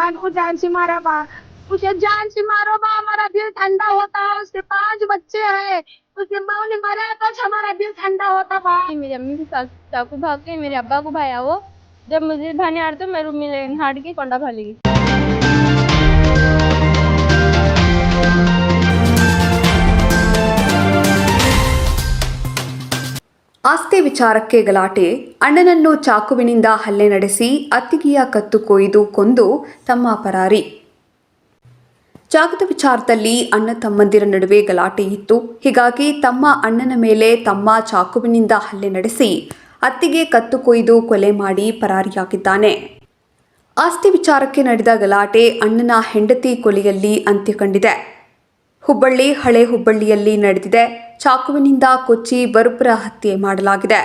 जान को जान से मारा बा, उसे जान से मारो बा, हमारा दिल ठंडा होता। उसके 5 बच्चे हैं, उसके माँ ने मारा तो हमारा दिल ठंडा होता बा। मेरी अम्मी के साथ चाकू भाग के मेरे अब्बा को भाया वो, जब मुझे भाने आ रहे तो मैं रूम में हाट के कोंडा खा लेगी। ಆಸ್ತಿ ವಿಚಾರಕ್ಕೆ ಗಲಾಟೆ, ಅಣ್ಣನನ್ನು ಚಾಕುವಿನಿಂದ ಹಲ್ಲೆ ನಡೆಸಿ ಅತ್ತಿಗೆಯ ಕತ್ತು ಕೊಯ್ದು ಕೊಂದು ತಮ್ಮ ಪರಾರಿ. ಜಾಗದ ವಿಚಾರದಲ್ಲಿ ಅಣ್ಣ ತಮ್ಮಂದಿರ ನಡುವೆ ಗಲಾಟೆ ಇತ್ತು. ಹೀಗಾಗಿ ತಮ್ಮ ಅಣ್ಣನ ಮೇಲೆ ತಮ್ಮ ಚಾಕುವಿನಿಂದ ಹಲ್ಲೆ ನಡೆಸಿ ಅತ್ತಿಗೆ ಕತ್ತು ಕೊಯ್ದು ಕೊಲೆ ಮಾಡಿ ಪರಾರಿಯಾಗಿದ್ದಾನೆ. ಆಸ್ತಿ ವಿಚಾರಕ್ಕೆ ನಡೆದ ಗಲಾಟೆ ಅಣ್ಣನ ಹೆಂಡತಿ ಕೊಲೆಯಲ್ಲಿ ಅಂತ್ಯ ಕಂಡಿದೆ. ಹುಬ್ಬಳ್ಳಿ ಹಳೆ ಹುಬ್ಬಳ್ಳಿಯಲ್ಲಿ ನಡೆದಿದೆ. ಚಾಕುವಿನಿಂದ ಕೊಚ್ಚಿ ಬರ್ಬರ ಹತ್ಯೆ ಮಾಡಲಾಗಿದೆ.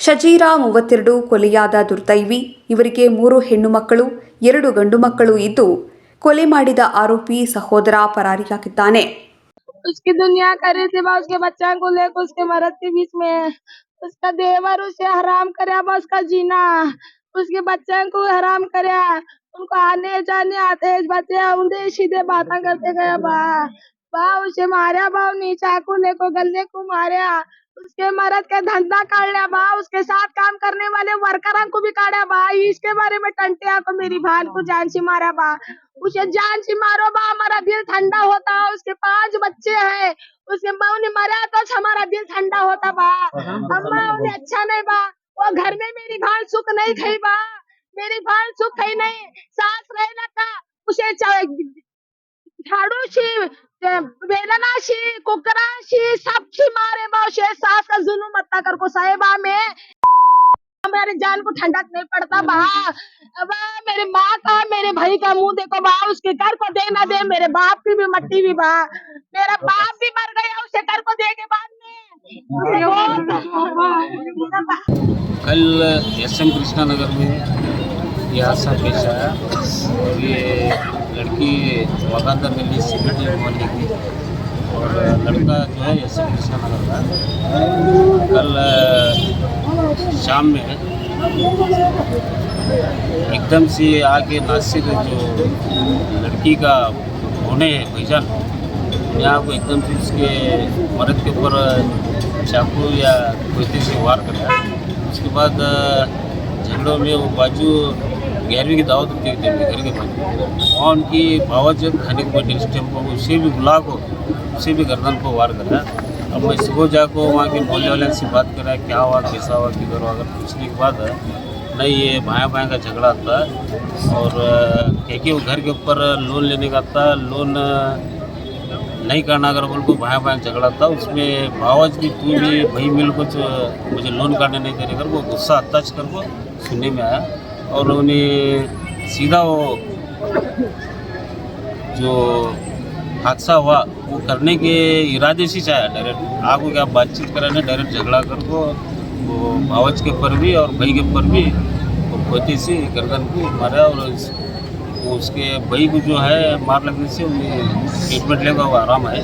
ಶಜೀರಾ 32 ಕೊಲೆಯಾದ ದುರ್ದೈವಿ. ಇವರಿಗೆ 3 ಹೆಣ್ಣು ಮಕ್ಕಳು 2 ಗಂಡು ಮಕ್ಕಳು ಇದ್ದು ಕೊಲೆ ಮಾಡಿದ ಆರೋಪಿ ಸಹೋದರ ಪರಾರಿಯಾಗಿದ್ದಾನೆ. उसकी दुनिया करे थे बा, उसके बच्चा को लेकर उसके मरद के बीच में उसका देवर उसे हराम करे बा, उसका जीना उसके बच्चा को हराम करे, उनको आने जाने आते बच्चे उन्हें सीधे बातें करते गया बा उसे मारा बा, चाकू लेको गले को मारा, उसके मरद के धंधा काट लिया बा, उसके साथ काम करने वाले वर्करों को भी काटा बा। इसके बारे में टंटिया को मेरी भान को जान से मारा बा, उसे जान से मारो बा, हमारा दिल ठंडा होता। उसके 5 बच्चे हैं, उसके माँ ने मारा तो हमारा दिल ठंडा होता बा। अम्मा उन्हें अच्छा नहीं बा, वो घर में मेरी भान सुख नहीं खाई बा, मेरी भान सुख खाई नहीं, सास रहे ना का उसे झाड़ू शी बेलना शी कुकरा शी सब शी मारे बा, उसे सास का जुल्म मत कर को साहेबा में मेरे जान को ठंडक नहीं पड़ता बा। अब मेरे माँ का मेरे भाई का मुंह देखो बा, उसके घर को दे ना दे, मेरे बाप की भी मट्टी भी बा, मेरा बाप भी मर गया उसे घर को दे के बाद में। कल SM कृष्णा नगर में यह हादसा पेश आया और ये लड़की वकांदा मिली सिगरेट मोहल्ले की और लड़का जो है SM कृष्णा नगर का। कल शाम में एकदम से आके नासिर जो लड़की का होने है भाईजान, यहाँ को एकदम से उसके मर्द के ऊपर चाकू या कोयते से वार कर दिया। उसके बाद झगड़ों में वो बाजू 11वीं की दावत होती थी घर के बाजू, वहाँ उनकी बावजूद खाने के बैठे स्टेम को उसे भी बुला को उसे भी गर्दन को वार कर रहा। अब मैं सुबह जाकर वहाँ के मोहल्ले वाले से बात कर रहा है क्या हुआ कैसा हुआ किधर हुआ, अगर पूछने के बाद नहीं ये भाया भाया का झगड़ा था और क्योंकि वो घर के ऊपर लोन लेने का था, लोन नहीं करना अगर बोल को भाया भाया झगड़ा था, उसमें बावज भी तू भी भाई मिल कुछ मुझे लोन करने नहीं देने कर वो गुस्सा अत्याच कर वो सुनने में आया और उन्हें सीधा वो जो हादसा हुआ वो करने के इरादे से चाहे डायरेक्ट आपको क्या बातचीत कराने डायरेक्ट झगड़ा कर को वो भावज के ऊपर भी और भाई के ऊपर भी वो खोती से गर्दन को मारा और वो उसके भाई को जो है मार लगने से उन्हें ट्रीटमेंट लेगा वो आराम है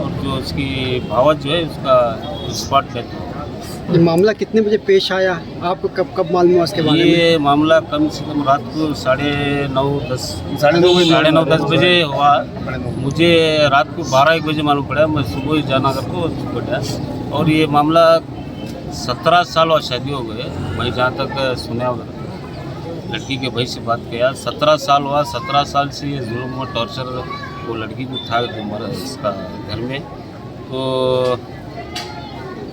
और जो उसकी भावज जो है उसका स्पॉट डेथ हुआ। ये मामला कितने बजे पेश आया, आपको कब मालूम हुआ उसके बारे में? ये मामला कम से कम रात को 9:30-10 बजे हुआ। मुझे रात को 12-1 बजे मालूम पड़ा, मैं सुबह ही जाना करके बैठा और ये मामला 17 साल और शादी हो गए। मैं जहाँ तक सुना लड़की के भाई से बात किया 17 साल हुआ, 17 साल से ये जुल्म और टॉर्चर वो लड़की को था जो मरा इसका घर में। तो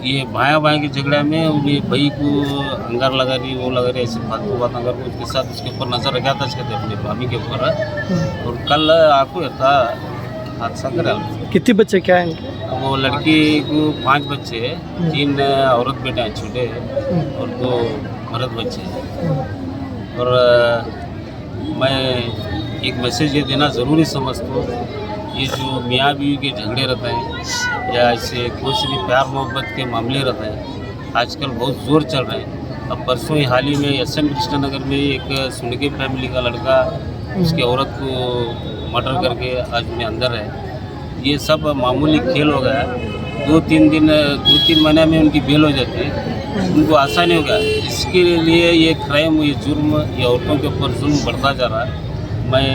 ये भाया भाया के झगड़े में ये भाई को अंगार लगा रही वो लगा रही ऐसे फालतू बात अगर उसके साथ उसके ऊपर नजर रखा था इसके अपने भाभी के ऊपर और कल आपको था हादसा करा। कितने बच्चे क्या हैं? वो लड़की को 5 बच्चे हैं, 3 औरत बेटे हैं छोटे और 2 मर्द बच्चे हैं। और मैं एक मैसेज ये देना ज़रूरी समझता हूँ, ये जो मियाँ बीवी के झगड़े रहते हैं या ऐसे कोई से भी प्यार मोहब्बत के मामले रहते हैं आजकल बहुत ज़ोर चल रहे हैं। अब परसों ही हाल ही में SM कृष्णा नगर में एक सुनके फैमिली का लड़का उसकी औरत को मर्डर करके आज में अंदर है। ये सब मामूली खेल हो गया है। 2-3 महीने में उनकी बेल हो जाती है उनको आसानी होगा। इसके लिए ये क्राइम, ये जुर्म, ये औरतों के ऊपर जुल्म बढ़ता जा रहा है। मैं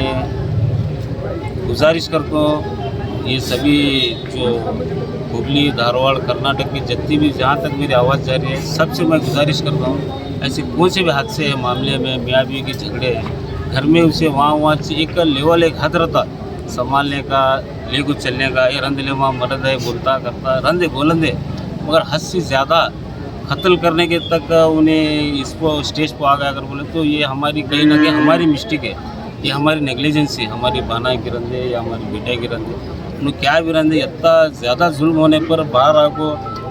गुजारिश करता हूँ ये सभी जो हुगली, धारवाड़, कर्नाटक की जितनी भी जहाँ तक मेरी आवाज़ जा रही है, सबसे मैं गुजारिश करता हूँ ऐसे कौन से भी हादसे हैं मामले में, मियाँ बीवी के झगड़े घर में, उसे वहाँ से एक लेवल, एक हद रहता संभालने का, ले को चलने का। ये रंध ले वहाँ मर्द है, बोलता करता रंधे बोलंदे, मगर हद से ज़्यादा कत्ल करने के तक उन्हें इसको स्टेज पर आ गया अगर बोले तो ये हमारी कहीं ना कहीं हमारी मिस्टेक है, ये हमारी नेग्लिजेंसी, हमारी बहना की रंधे या हमारी बेटे की रंधे, उन्हें क्या भी रंधे। इतना ज़्यादा जुल्म होने पर बाहर आको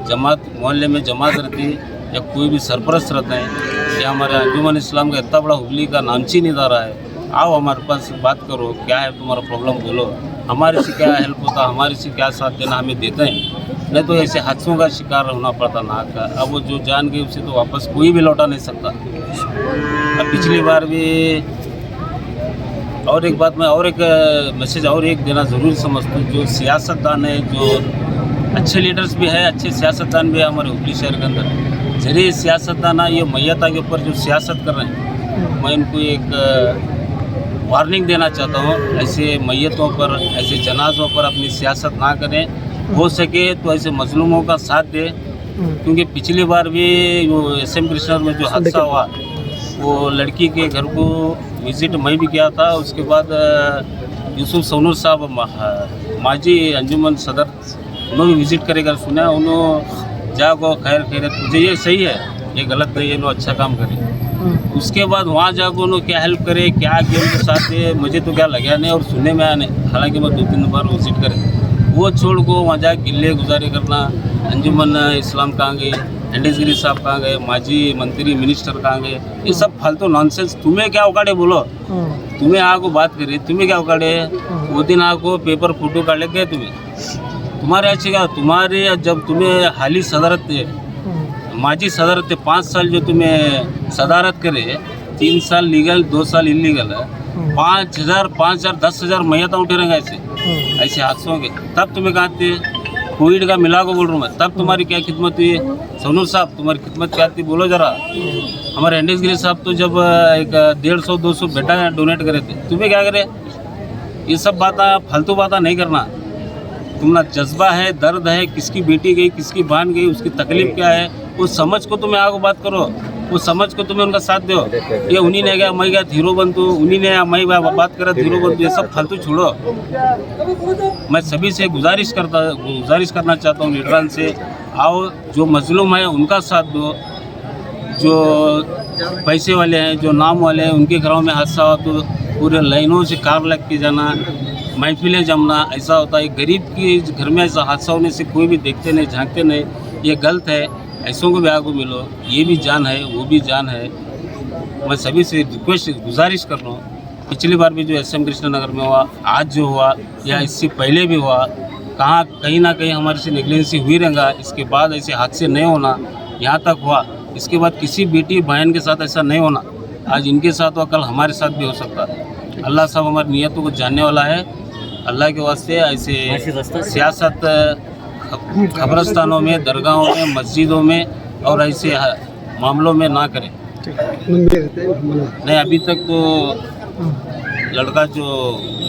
जमात, मोहल्ले में जमात रहती या कोई भी सरपरस्त रहता है, या हमारे अंजुमन इस्लाम का इतना बड़ा हुगली का नामचीन इदारा है, आओ हमारे पास बात करो, क्या है तुम्हारा प्रॉब्लम बोलो, हमारे से क्या हेल्प होता, हमारे से क्या साथ देना हमें देते हैं। नहीं तो ऐसे हादसों का शिकार होना पड़ता नाक का। अब वो जो जान गई उसे तो वापस कोई भी लौटा नहीं सकता। अब पिछली बार भी और एक बात मैं और एक मैसेज और एक देना ज़रूर समझता हूँ, जो सियासतदान है, जो अच्छे लीडर्स भी है, अच्छे सियासतदान भी है हमारे हुगली शहर के अंदर, जरिए सियासतदान ये मैयता के ऊपर जो सियासत कर रहे हैं, मैं इनको एक वार्निंग देना चाहता हूँ, ऐसे मैयतों पर, ऐसे जनाजों पर अपनी सियासत ना करें। हो सके तो ऐसे मजलूमों का साथ दे, क्योंकि पिछली बार भी वो SM कृष्णा में जो हादसा हुआ, वो लड़की के घर को विज़िट मैं भी किया था। उसके बाद यूसुफ सोनूर साहब माजी अंजुमन सदर उन्होंने भी विज़िट करेगा, सुना उन्होंने जागो खैर खैरत, मुझे ये सही है, ये गलत नहीं है, लो अच्छा काम करे। उसके बाद वहाँ जाकर उन्होंने क्या हेल्प करे, क्या किया उनके साथ है, मुझे तो क्या लगा नहीं और सुनने में आया नहीं। हालांकि मैं 2-3 बार विज़िट करे, वो छोड़ को वहाँ जाकर गिले गुजारे करना, अंजुमन इस्लाम कहाँ गए, एंडेसगिरी साहब कहाँ गए, माजी मंत्री मिनिस्टर कहाँ गए, ये सब फालतू नॉनसेंस। तुम्हें क्या उकाड़े बोलो, तुम्हें आको बात करे, तुम्हें क्या उकाड़े, वो दिन आको पेपर फोटो काट ले गए तुम्हारे अच्छे का, तुम्हारे जब तुम्हें हाली सदारत थे, माजी सदारत थे, 5 साल जो तुम्हें सदारत करे, 3 साल लीगल 2 साल इलीगल है, 5,000 5,000 10,000 मैयता उठे रहेंगे ऐसे हादसों के। तब तुम्हें कहा थे कोविड का मिला को बोल रहा हूँ मैं, तब तुम्हारी क्या खिदमत हुई है। सोनूर साहब तुम्हारी खिदमत क्या थी बोलो ज़रा। हमारे एंडेसगिरी साहब तो जब एक 150-200 बेटा डोनेट करे थे, तुम्हें क्या करे। ये सब बातें फालतू बातें नहीं करना। तुम्हारा जज्बा है, दर्द है, किसकी बेटी गई, किसकी बहन गई, उसकी तकलीफ क्या है, वो समझ को तुम्हें आगे बात करो, वो समझ को तुम्हें उनका साथ दो। ये उन्हीं ने गया मैं गया धीरो बंतु, उन्हीं ने मैं बात करा धीरो बंतु, ये सब फालतू छोड़ो। मैं सभी से गुजारिश करना चाहता हूँ लीडरान से, आओ जो मजलूम है उनका साथ दो, जो पैसे वाले हैं, जो नाम वाले हैं, उनके घरों में हादसा हो तो पूरे लाइनों से कार लग के जाना, महफिलें जमना, ऐसा होता है। गरीब की घर में ऐसा हादसा होने से कोई भी देखते नहीं, झांकते नहीं, ये गलत है। ऐसों को भी आगे मिलो, ये भी जान है, वो भी जान है। मैं सभी से रिक्वेस्ट गुजारिश कर रहा हूँ, पिछली बार भी जो SM कृष्णा नगर में हुआ, आज जो हुआ या इससे पहले भी हुआ, कहाँ कहीं ना कहीं हमारे से नेग्लिजेंसी हुई रहेगा। इसके बाद ऐसे हादसे नहीं होना, यहाँ तक हुआ, इसके बाद किसी बेटी बहन के साथ ऐसा नहीं होना। आज इनके साथ हुआ, कल हमारे साथ भी हो सकता है। अल्लाह साहब हमारी नीयतों को जानने वाला है। अल्लाह के वास्ते ऐसे सियासत खबरस्तानों में, दरगाहों में, मस्जिदों में और ऐसे मामलों में ना करें। नहीं, अभी तक तो लड़का जो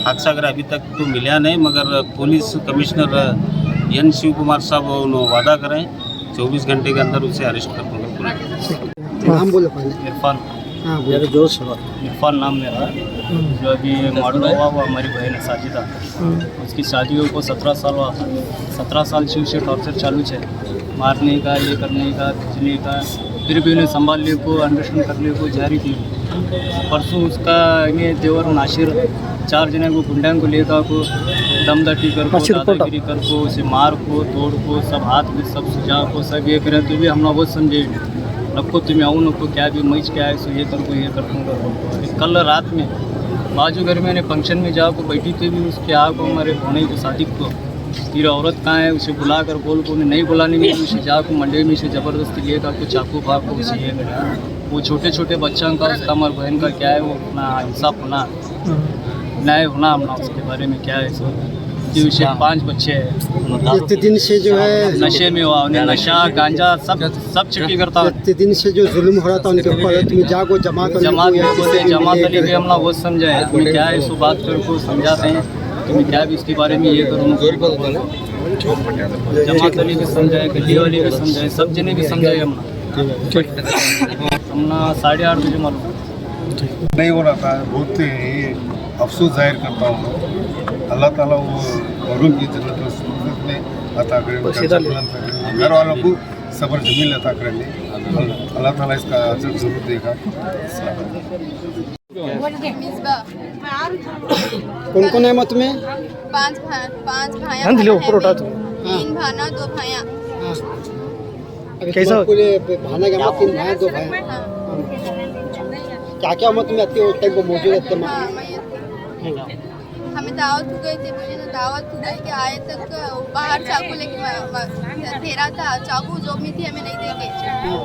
हादसा करा अभी तक तो मिला नहीं, मगर police commissioner N Shiv Kumar साहब उन्होंने वादा करें 24 घंटे के अंदर उसे अरेस्ट कर दूँगा। नाम बोलो पहले। इरफान, हाँ मेरे जोश इरफान नाम मेरा। जो अभी मर्डर हुआ वो हमारी बहन है साजिदा, उसकी शादी को 17 साल हुआ। 17 साल से टॉर्चर चालू है, मारने का, ये करने का, खींचने का, फिर भी उन्हें संभालने को, अन्वेषण करने को जारी थी। परसों उसका ये देवर नासिर 4 जने को गुंडा को लेकर को दमदाटी कर को, दादागिरी कर को, उसे मार को, तोड़ को, सब हाथ में सब सुझा को, सब ये करें तो भी हम ना वो समझे नको तुम्हें आऊँ नको क्या भी मैच क्या है, सो ये कर को, ये कर दूँगा। कल रात में बाजू घर में फंक्शन में जाकर बैठी थी, भी उसके आग को हमारे होने को शादी को तेरा औरत कहाँ है, उसे बुला कर बोल को, उन्हें नहीं बुलाने में उसे जाकर मंडे में से ज़बरदस्ती लेकर कुछ चाकू भाग को उसे ये करें। वो छोटे छोटे बच्चों का, उसका हमारे बहन का क्या है, वो अपना इंसाफ होना, न्याय होना, अपना उसके बारे में क्या है सो कि उसे 5 बच्चे हैं। इतने दिन से जो है नशे में हुआ, उन्हें नशा गांजा सब चिट्ठी करता है। इतने दिन से जो जुल्म हो रहा था उनके ऊपर, तुम्हें जागो जमात जमात में बोले, जमात अली भी हमला वो समझाए, तुम्हें क्या है इस बात को समझाते हैं, तुम्हें क्या भी इसके बारे में ये करूँ। जमात अली भी समझाए, गली वाली भी समझाए, सब जने भी समझाए। हमने 8:30 बजे मालूम नहीं हो रहा था। बहुत ही अफसोस जाहिर करता हूँ। अल्लाह ताला वो मरूम की जन्नत में अता करें, घर वालों को सब्र जमील अता करेंगे। अल्लाह ताला इसका अजर जरूर देगा। कौन कौन है मत में? 5 भाइयाँ, 3 भाना 2 भाइयाँ। कैसा पूरे भाना के मत 3 भाई 2 भाई, क्या क्या मत में आती है टाइम को मौजूद रहते हैं? हाँ, हमें दावत हो गई थी, मुझे तो दावत हो गई कि आए तक बाहर चाकू लेके तेरा था, चाकू जो में थी हमें नहीं देंगे।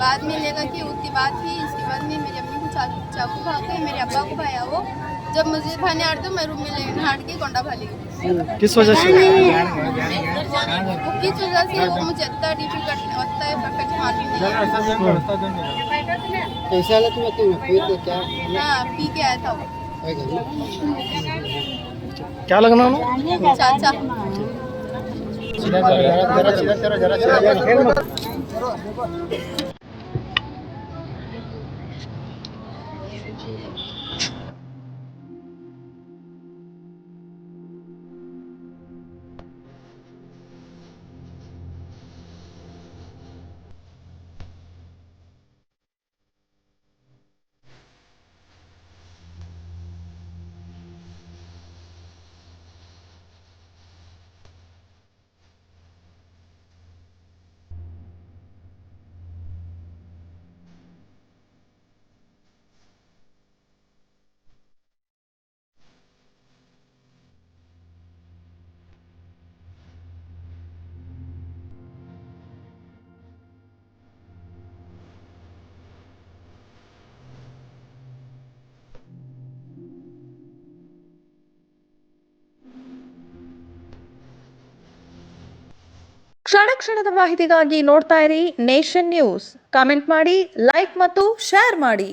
बाद में लेगा कि उसकी बात थी। इसके बाद में मेरी अम्मी को चाकू भाग गए, मेरे अब्बा को भाया वो। जब मुझे भाने आते तो मैं रूम में ले हाट के कोंडा भाली किस वजह से? वो किस वजह से वो मुझे इतना डिफिकल्ट होता है, परफेक्ट मालूम नहीं। कैसे हालत में तुम फिर क्या? हाँ, पी के आया था वो। क्या लगना चाचा ಕ್ಷಣ ಕ್ಷಣದ ಮಾಹಿತಿಗಾಗಿ ನೋಡ್ತಾ ಇರಿ ನೇಷನ್ ನ್ಯೂಸ್. ಕಾಮೆಂಟ್ ಮಾಡಿ, ಲೈಕ್ ಮತ್ತು ಶೇರ್ ಮಾಡಿ.